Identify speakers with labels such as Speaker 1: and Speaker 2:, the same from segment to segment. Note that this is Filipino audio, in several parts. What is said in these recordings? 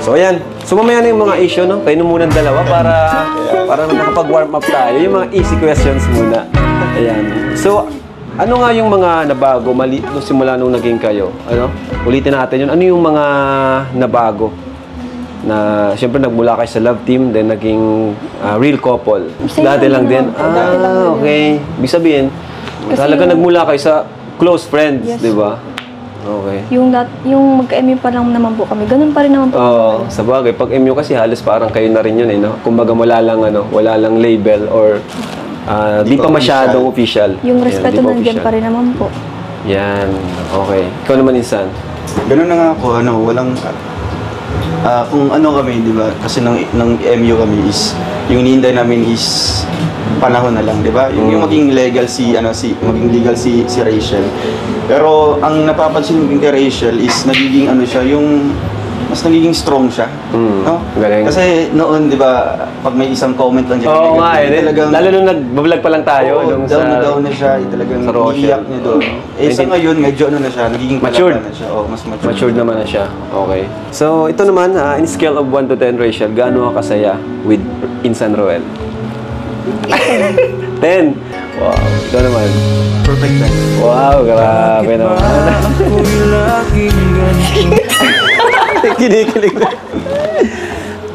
Speaker 1: So ayan, so mamaya na yung mga issue, no? Kayo muna ng dalawa para nakapag-warm up tayo. Yung mga easy questions muna. Ayan. So, ano nga yung mga nabago nung simula nung naging kayo? Ano? Ulitin natin yun. Ano yung mga nabago? Na siyempre nagmula kayo sa love team, then naging real couple. Dati lang din. Okay. Ibig sabihin, talaga nagmula kayo sa close friends, di ba? Okay.
Speaker 2: Yung magka-MU pa lang naman po kami, ganun pa rin naman po.
Speaker 1: Oo, sa bagay. Pag MU kasi halos parang kayo na rin yun eh, no? Kumbaga wala lang label or di pa masyadong official.
Speaker 2: Yung respeto nandiyan pa rin naman po.
Speaker 1: Yan, okay. Ikaw naman, Insan?
Speaker 3: Ganun na nga ako, walang, kung ano kami, di ba? Kasi ng MU kami is, yung hinihintay namin is panahon na lang, di ba? Yung maging legal maging legal si Rachel. Pero ang napapansin ko kay Rachel is nagiging mas nagiging strong siya, no?
Speaker 1: Galing.
Speaker 3: Kasi noon, di ba, pag may isang comment lang dyan,
Speaker 1: oo nga, talagang, lalo nung nag-vlog pa lang tayo.
Speaker 3: Down na siya, talagang iiyak niya doon. Sa ngayon, medyo na siya, nagiging
Speaker 1: matured
Speaker 3: na siya. Mas matured.
Speaker 1: Matured naman na siya. Okay. So, ito naman, in scale of 1 to 10, Rachel, gaano ka kasaya with Insan Roel? 10. Wow. Ito naman.
Speaker 3: Perfect time.
Speaker 1: Wow, grabe naman. Kinikilig na.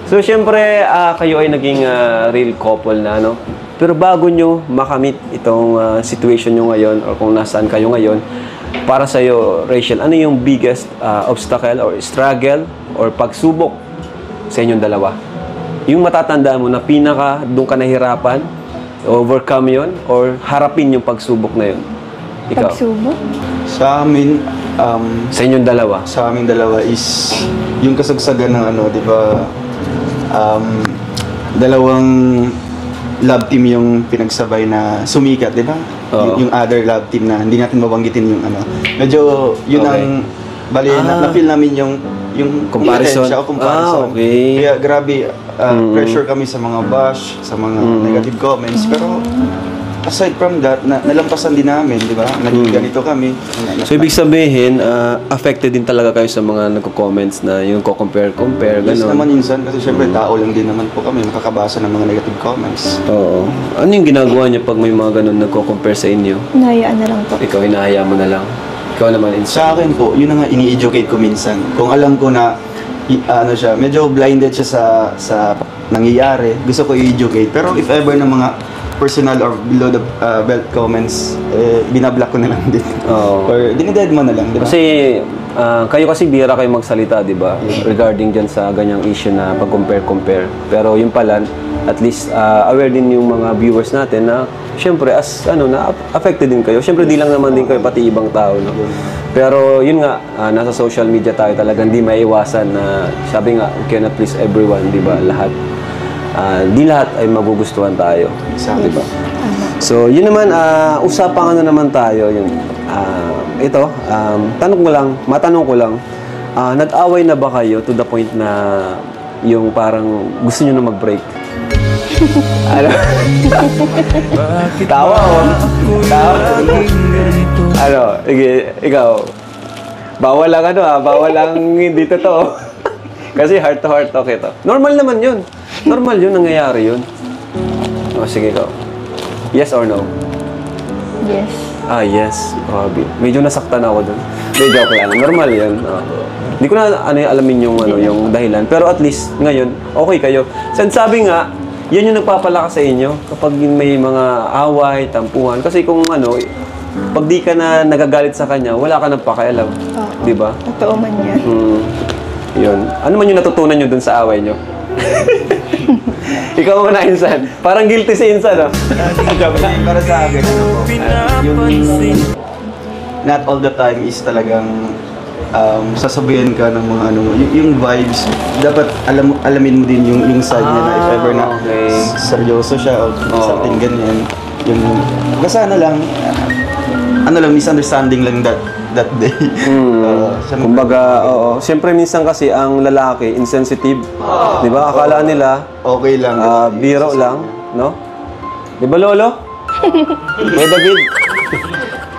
Speaker 1: So, syempre, kayo ay naging real couple na, no? Pero bago nyo makamit itong situation nyo ngayon or kung nasaan kayo ngayon, para sa'yo, Rachel, ano yung biggest obstacle or struggle or pagsubok sa inyong dalawa? Yung matatandaan mo na doon ka nahirapan, overcome yon or harapin yung pagsubok na yun? Ikaw?
Speaker 2: Pagsubok?
Speaker 3: Sa amin,
Speaker 1: sa inyong dalawa?
Speaker 3: Sa aming dalawa is yung kasagsagan ng di ba, dalawang love team yung pinagsabay na sumikat, di ba? Yung other love team na hindi natin mabanggitin yung medyo yun ang bali na-feel namin yung
Speaker 1: comparison.
Speaker 3: Comparison.
Speaker 1: Okay.
Speaker 3: Kaya grabe, pressure kami sa mga bash, sa mga negative comments, pero aside from that, nalampasan din namin, di ba? Naging ganito kami.
Speaker 1: So, ibig sabihin, affected din talaga kayo sa mga nagko-comments na yung compare, gano'n?
Speaker 3: Yes naman insan, kasi syempre tao lang din naman po kami, makakabasa ng mga negative comments.
Speaker 1: Oo. Ano yung ginagawa niyo pag may mga gano'n nagko-compare sa inyo?
Speaker 2: Hinahayaan na lang po.
Speaker 1: Ikaw, hinahaya mo na lang? Ikaw naman, Insan?
Speaker 3: Sa akin po, yun na nga ini-educate ko minsan. Kung alam ko na, medyo blinded siya sa nangyayari, gusto ko i-educate. Pero if ever na mga personal or below the belt comments, binablock ko na lang din. Or dinided mo na lang, di ba?
Speaker 1: Kasi kayo kasi bihira kayo magsalita, di ba? Regarding dyan sa ganyang issue na pag-compare. Pero yung pala, at least aware din yung mga viewers natin na syempre na affected din kayo. Syempre di lang naman din kayo pati ibang tao, no? Pero yun nga, nasa social media tayo talagang di maiiwasan na sabi nga, we cannot please everyone, di ba? Di lahat ay magugustuhan tayo.
Speaker 3: Exactly.
Speaker 1: Diba? So, yun naman, usapang naman tayo. Yun. Matanong ko lang, nag-away na ba kayo to the point na yung parang gusto nyo na mag-break? Ano? Tawa o? Ano? Ikaw? Bawal lang bawal lang hindi totoo. Kasi heart to heart talk ito. Normal naman yun. Normal yun, nangyayari yun. Sige ikaw. Yes or no?
Speaker 2: Yes.
Speaker 1: Yes. Medyo nasaktan ako dun. Medyo ako lang. Normal yan. Hindi ko na alamin yung dahilan. Pero at least, ngayon, okay kayo. Sabi nga, yan yung nagpapalakas sa inyo kapag may mga away, tampuhan. Kasi kung pag di ka na nagagalit sa kanya, wala ka nang pakialam. Di ba?
Speaker 2: Totoo man yan.
Speaker 1: Yun. Ano man yung natutunan nyo dun sa away nyo? Ikaw muna, Insan. Parang guilty si Insan, no?
Speaker 3: Para sa akin, not all the time is talagang sasabihin ka ng mga yung vibes, dapat alamin mo din yung side niya na if ever na seryoso siya o something ganyan. Basta misunderstanding lang that day.
Speaker 1: Kumbaga, siyempre minsan kasi ang lalaki, insensitive. Di ba? Akala nila,
Speaker 3: okay lang.
Speaker 1: biro lang, no? Di ba, Lolo? May David?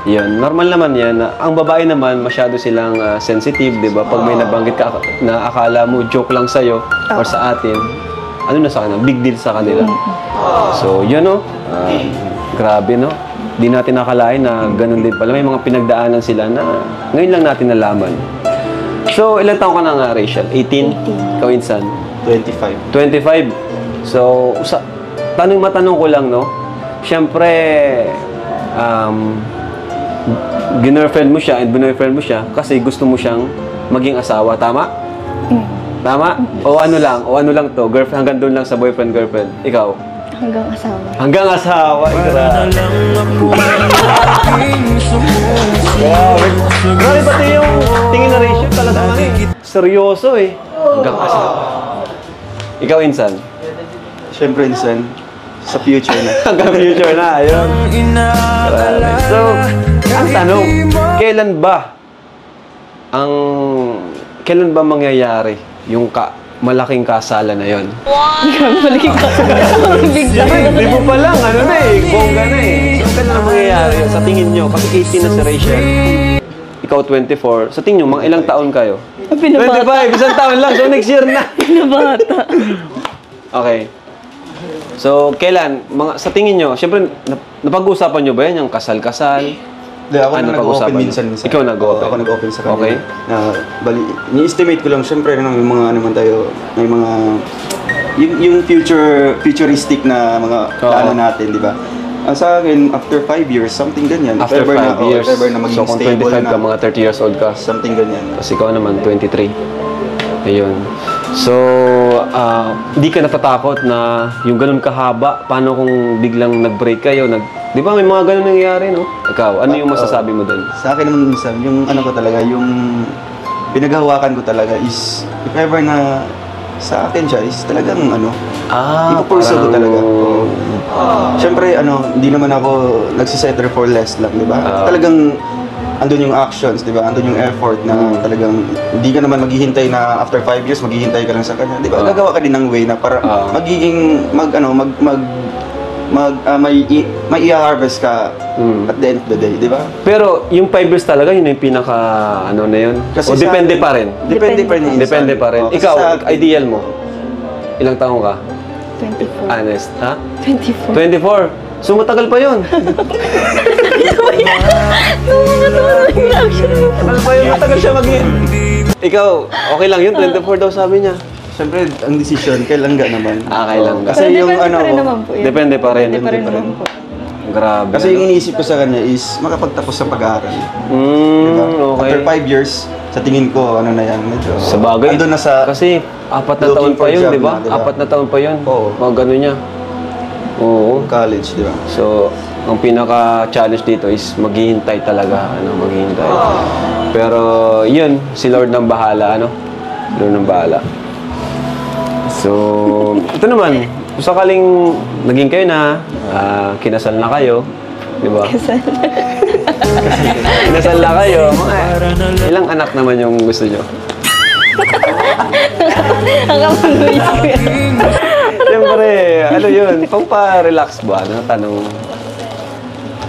Speaker 1: Yun, normal naman yan. Ang babae naman, masyado silang sensitive, di ba? Pag may nabanggit ka na akala mo joke lang sa'yo or sa atin, ano na sa kanila? Big deal sa kanila. So, yun no? Grabe no? Di natin nakalain na ganun din pala. May mga pinagdaanan sila na ngayon lang natin nalaman. So, ilang taon ka na nga, Rachel? 18? Ikaw, Insan?
Speaker 3: 25.
Speaker 1: 25. So, matanong ko lang, no? Siyempre, ginerfriend mo siya and boyfriend mo siya kasi gusto mo siyang maging asawa, tama? Tama? O ano lang to? Hanggang doon lang sa boyfriend-girlfriend. Ikaw?
Speaker 2: Hanggang asawa.
Speaker 1: Hanggang asawa, grabe. Grabe, pati yung tingin na ratio talaga seryoso eh. Hanggang asawa. Ikaw, Insan?
Speaker 3: Siyempre, insan, sa future na.
Speaker 1: Hanggang future na, ayun. Grabe. So, ang tanong, kailan ba mangyayari yung malaking kasalan na yon?
Speaker 2: Balik ka. Bigla.
Speaker 1: Di mo pa lang, ano na eh, bongga na eh. So, kailan na mangyayari yun? Sa tingin nyo, kasi 18 na si Rachel, ikaw 24, sa tingin nyo, mga ilang taon kayo?
Speaker 2: Pinabata.
Speaker 1: 25, isang taon lang, so next year na.
Speaker 2: Pinabata.
Speaker 1: Okay. So, kailan? Sa tingin nyo, syempre, napag-uusapan nyo ba yan? Yung kasal-kasal?
Speaker 3: Hindi, ako na nag-open
Speaker 1: nyo?
Speaker 3: minsan.
Speaker 1: Ikaw nag-open?
Speaker 3: Ako nag-open sa kanya.
Speaker 1: Okay.
Speaker 3: Ni-estimate ko lang, syempre, may mga ano man tayo, may mga, yung futuristic na mga plano natin, di ba? Sa akin, after 5 years, something ganyan.
Speaker 1: After 5 years,
Speaker 3: if ever na maging
Speaker 1: so kung
Speaker 3: stable
Speaker 1: 25
Speaker 3: na,
Speaker 1: ka, mga 30 years old ka.
Speaker 3: something ganyan.
Speaker 1: Kasi ikaw naman, 23. Ayun. So, di ka natatakot na yung ganun kahaba, paano kung biglang nag-break kayo, di ba may mga ganun nangyayari, no? Ikaw, ano yung masasabi mo doon?
Speaker 3: Sa akin naman minsan, yung ano ko talaga, yung pinaghahawakan ko talaga is, if ever na sa akin siya, is talagang ano, ipupursue ko talaga. Siyempre, hindi naman ako nagsisettle for less lang, di ba? Talagang, andun yung actions, di ba? Andun yung effort na talagang, hindi ka naman maghihintay na after 5 years, maghihintay ka lang sa kanya. Di ba? Gagawa ka din ng way na para magiging, may i-harvest ka at the end of the day, di ba?
Speaker 1: Pero yung 5 years talaga, yun yung pinaka, na yun?
Speaker 3: Kasi
Speaker 1: O depende pa rin?
Speaker 3: Depende pa rin.
Speaker 1: Depende pa rin.
Speaker 3: Kasi
Speaker 1: Ikaw,
Speaker 3: sa-
Speaker 1: ideal mo? Ilang taong ka?
Speaker 2: 24.
Speaker 1: Honest, ha?
Speaker 2: 24.
Speaker 1: 24. So, matagal pa yun. Matagal pa yun, matagal siya Ikaw, okay lang yun, 24 daw sabi niya.
Speaker 3: Siyempre, ang decision, kailan ka naman.
Speaker 1: Kailan ka.
Speaker 3: Kasi yung
Speaker 2: Depende
Speaker 3: ano,
Speaker 2: pa rin naman po yun.
Speaker 1: Depende pa rin.
Speaker 2: Depende pa rin naman po.
Speaker 1: Grabe.
Speaker 3: kasi yung iniisip ko sa kanya is makapagtapos sa pag-aaral.
Speaker 1: Okay.
Speaker 3: After 5 years, sa tingin ko, ano na yan, medyo...
Speaker 1: Sa bagay.
Speaker 3: Andun na sa...
Speaker 1: Kasi 4 na taon
Speaker 3: looking
Speaker 1: pa
Speaker 3: for
Speaker 1: yun,
Speaker 3: job
Speaker 1: di ba?
Speaker 3: na, di ba?
Speaker 1: 4 na taon pa yun.
Speaker 3: Oo.
Speaker 1: Mga gano'n niya. Oo.
Speaker 3: college, di ba?
Speaker 1: So, ang pinaka-challenge dito is maghihintay talaga, maghihintay. Pero, yun, si Lord nang bahala, Lord nang bahala. So, ito naman, kung sakaling naging kayo na, kinasal na kayo, di ba?
Speaker 2: Kasal.
Speaker 1: Kinasal na kayo, ilang anak naman yung gusto nyo?
Speaker 2: Ang kapaluis ko yan.
Speaker 1: Siyempre, ano yun, pang-pa-relax ba? Tanong.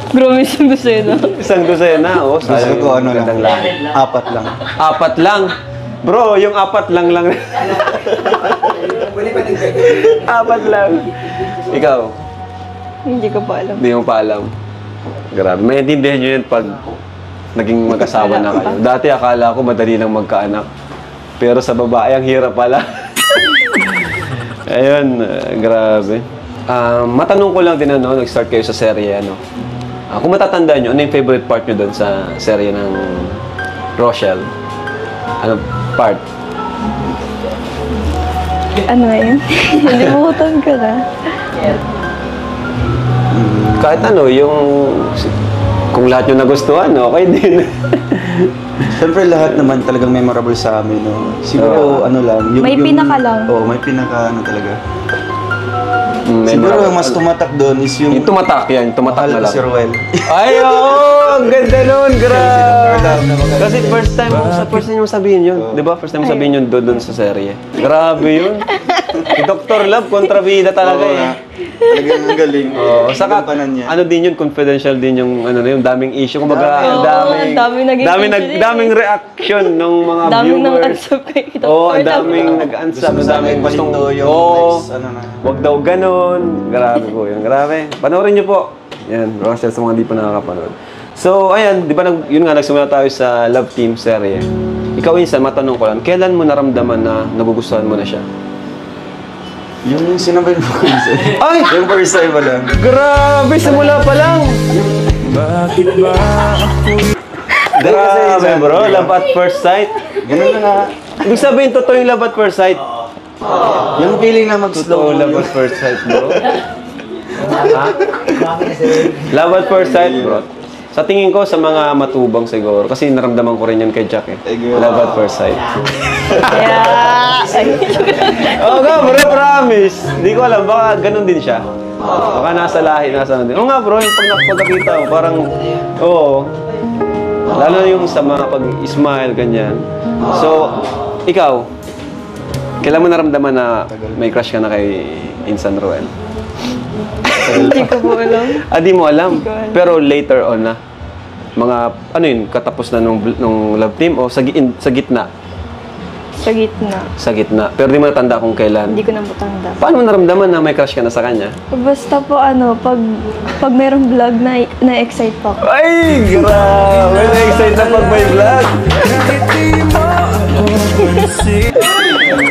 Speaker 2: Grabe yung gusto yun,
Speaker 1: Isang dosena,
Speaker 3: Gusto
Speaker 1: sayang
Speaker 3: ko,
Speaker 1: yung gandang lang.
Speaker 3: 4 lang.
Speaker 1: 4 lang. Bro, yung 4 lang. 4 lang. Ikaw,
Speaker 2: Hindi ko pa alam.
Speaker 1: hindi mo pa alam. Grabe. Maintindihan nyo yun pag naging mag-asawa na kayo. Dati akala ko madali lang magkaanak. Pero sa babae, ang hirap pala. Ayun, grabe. Matanong ko lang din, nag-start kayo sa serye, kung matatandaan nyo, ano yung favorite part nyo doon sa serye ng Rochelle? Ano part?
Speaker 2: Ano yun? Nalimutan ko na.
Speaker 1: Kahit kung lahat nyo nagustuhan, okay din.
Speaker 3: Siyempre lahat naman talagang memorable sa amin, Siguro, lang.
Speaker 2: May pinaka lang.
Speaker 3: Oo, may pinaka, talaga.
Speaker 1: Memorable.
Speaker 3: Siguro, mas tumatak doon is yung...
Speaker 1: Yung tumatak yan, tumatak
Speaker 3: mahal
Speaker 1: na
Speaker 3: ko
Speaker 1: lang.
Speaker 3: si Ruel.
Speaker 1: Ay, oo! Ang ganda nun, grabe!
Speaker 3: Love na maganda.
Speaker 1: Kasi first time mo sabihin yun. Di ba? First time mo sabihin yun doon sa serye. Grabe yun. Si Dr. Love, kontrabida talaga
Speaker 3: Oo,
Speaker 1: eh.
Speaker 3: Talagang ang galing.
Speaker 1: Oo, saka
Speaker 3: Gampanan niya.
Speaker 1: ano din yun, confidential din yung ano na yung daming issue. Kumbaga, ang
Speaker 2: Oo,
Speaker 1: daming
Speaker 2: daming naging issue din
Speaker 1: daming reaction ng mga
Speaker 2: Daming nang
Speaker 1: viewers.
Speaker 2: unsub kay Dr.
Speaker 1: Oo, ang
Speaker 2: Love.
Speaker 1: daming nag-unsub, ang daming gustong
Speaker 3: yung
Speaker 1: oo,
Speaker 3: next, ano na.
Speaker 1: wag daw ganon. Grabe po yun, grabe. Panoorin niyo po. Yan, Rochelle sa mga di pa nakakapanood. So, ayan, di ba yun nga, nagsimula tayo sa Love Team serye. Ikaw, Insan, matanong ko lang, kailan mo naramdaman na nagugustuhan mo na siya?
Speaker 3: Yung sinabay mo ko isa.
Speaker 1: Ay!
Speaker 3: Yung first time pa lang.
Speaker 1: Grabe, simula pa lang! Grabe bro, love at first sight.
Speaker 3: Ganun na nga.
Speaker 1: Ibig sabihin, totoo yung love at first sight.
Speaker 3: Yung feeling na
Speaker 1: Totoo
Speaker 3: mag-slow.
Speaker 1: love at first sight, bro. Ha? Love at first sight, bro. Sa tingin ko, sa mga matubang siguro. Kasi naramdaman ko rin yun kay Jack eh. Love at first sight.
Speaker 2: Yeah.
Speaker 1: Oo nga, bro, promise. Hindi ko alam, baka ganun din siya. Baka nasa lahi, nasa ano din. Oo nga, bro, yung pagkakita ko, parang, oo. Lalo na yung sa mga pag-smile, ganyan. So, ikaw, kailan mo naramdaman na may crush ka na kay Insan Ruel?
Speaker 2: Hindi ko po alam.
Speaker 1: Di mo alam.
Speaker 2: Hindi ko alam.
Speaker 1: Pero later on na, mga, ano yun, katapos na nung love team o sa gitna?
Speaker 2: Sa gitna.
Speaker 1: Sa gitna. Pero di mo natanda kung kailan.
Speaker 2: Hindi ko na matanda.
Speaker 1: Paano mo naramdaman na may crush ka na sa kanya?
Speaker 2: Basta po pag merong vlog na-excite pa ako.
Speaker 1: Ay, grabe! Na-excite na pag may vlog.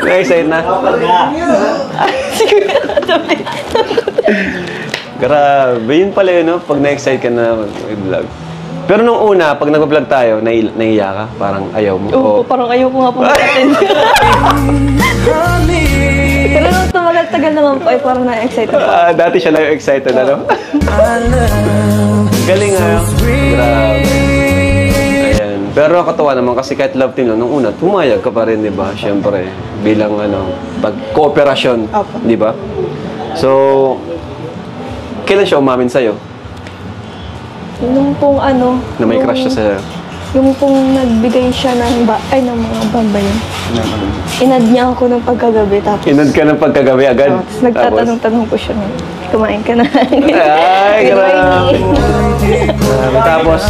Speaker 1: Na-excite na? Grabe, yun pala yun, no? Pag na-excite ka na may vlog. Pero nung una, pag nag-vlog tayo, naiiyak ka? Parang ayaw mo?
Speaker 2: Oo, parang ayaw ko nga po mag-attend. Pero nung tumagal-tagal naman po, ay parang na-excite ako.
Speaker 1: Dati siya na yung excited, ano? Galing nga. Grabe. Ayan. Pero nakakatawa naman kasi kahit love team lang, nung una, pumayag ka pa rin, di ba? Siyempre, bilang pag-kooperasyon,
Speaker 2: Opo.
Speaker 1: di ba? So, kailan siya umamin sa'yo?
Speaker 2: Yung pong
Speaker 1: Na may crush siya sa'yo?
Speaker 2: Yung pong nagbigay siya ng mga bambayan. Inad niya ako ng pagkagabi tapos.
Speaker 1: Inad ka ng pagkagabi agad?
Speaker 2: Tapos nagtatanong-tanong po siya na, kumain ka na.
Speaker 1: Ay,
Speaker 2: Good
Speaker 1: grabe.
Speaker 2: morning.
Speaker 1: Tapos,